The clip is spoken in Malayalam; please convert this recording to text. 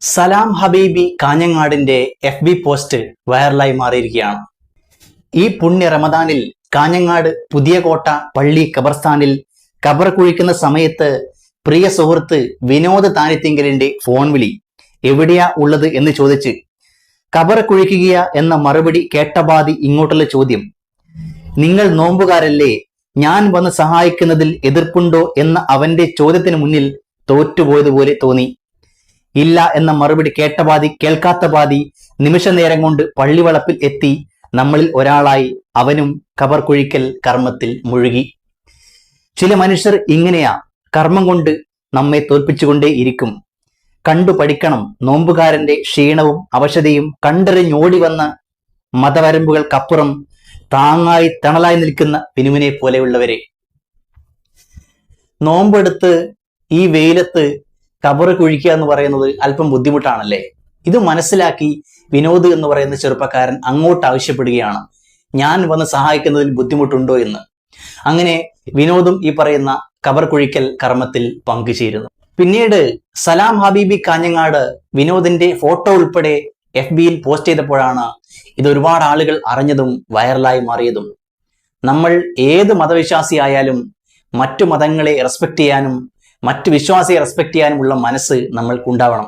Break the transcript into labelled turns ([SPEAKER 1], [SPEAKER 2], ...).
[SPEAKER 1] സലാം ഹബീബി കാഞ്ഞങ്ങാടിന്റെ FB പോസ്റ്റ് വൈറലായി മാറിയിരിക്കുകയാണ്. ഈ പുണ്യ റമദാനിൽ കാഞ്ഞങ്ങാട് പുതിയ കോട്ട പള്ളി ഖബർസ്ഥാനിൽ ഖബർ കുഴിക്കുന്ന സമയത്ത് പ്രിയ സുഹൃത്ത് വിനോദ് താനിത്തിങ്കലിന്റെ ഫോൺ വിളി എവിടെയാ ഉള്ളത് എന്ന് ചോദിച്ച് ഖബർ കുഴിക്കുക എന്ന മറുപടി കേട്ടപാതി ഇങ്ങോട്ടുള്ള ചോദ്യം, നിങ്ങൾ നോമ്പുകാരല്ലേ, ഞാൻ വന്ന് സഹായിക്കുന്നതിൽ എതിർപ്പുണ്ടോ എന്ന അവന്റെ ചോദ്യത്തിന് മുന്നിൽ തോറ്റുപോയതുപോലെ തോന്നി. ഇല്ല എന്ന മറുപടി കേട്ട പാതി കേൾക്കാത്ത പാതി നിമിഷ നേരം കൊണ്ട് പള്ളിവളപ്പിൽ എത്തി നമ്മളിൽ ഒരാളായി അവനും ഖബർ കുഴിക്കൽ കർമ്മത്തിൽ മുഴുകി. ചില മനുഷ്യർ ഇങ്ങനെയാ, കർമ്മം കൊണ്ട് നമ്മെ തോൽപ്പിച്ചുകൊണ്ടേ ഇരിക്കും. കണ്ടു പഠിക്കണം നോമ്പുകാരന്റെ ക്ഷീണവും അവശതയും കണ്ടറിഞ്ഞോടി വന്ന മതവരമ്പുകൾക്കപ്പുറം താങ്ങായി തണലായി നിൽക്കുന്ന പിനുവിനെ പോലെയുള്ളവരെ. നോമ്പെടുത്ത് ഈ വെയിലത്ത് ഖബർ കുഴിക്കുക എന്ന് പറയുന്നത് അല്പം ബുദ്ധിമുട്ടാണല്ലേ. ഇത് മനസ്സിലാക്കി വിനോദ് എന്ന് പറയുന്ന ചെറുപ്പക്കാരൻ അങ്ങോട്ട് ആവശ്യപ്പെടുകയാണ്, ഞാൻ വന്ന് സഹായിക്കുന്നതിൽ ബുദ്ധിമുട്ടുണ്ടോ എന്ന്. അങ്ങനെ വിനോദും ഈ പറയുന്ന ഖബർ കുഴിക്കൽ കർമ്മത്തിൽ പങ്കുചേരുന്നു. പിന്നീട് സലാം ഹബീബി കാഞ്ഞങ്ങാട് വിനോദിന്റെ ഫോട്ടോ ഉൾപ്പെടെ FBയിൽ പോസ്റ്റ് ചെയ്തപ്പോഴാണ് ഇത് ഒരുപാട് ആളുകൾ അറിഞ്ഞതും വൈറലായി മാറിയതും. നമ്മൾ ഏത് മതവിശ്വാസിയായാലും മറ്റു മതങ്ങളെ റെസ്പെക്ട് ചെയ്യാനും മറ്റു വിശ്വാസിയെ റെസ്പെക്ട് ചെയ്യാനുമുള്ള മനസ്സ് നമ്മൾക്കുണ്ടാവണം.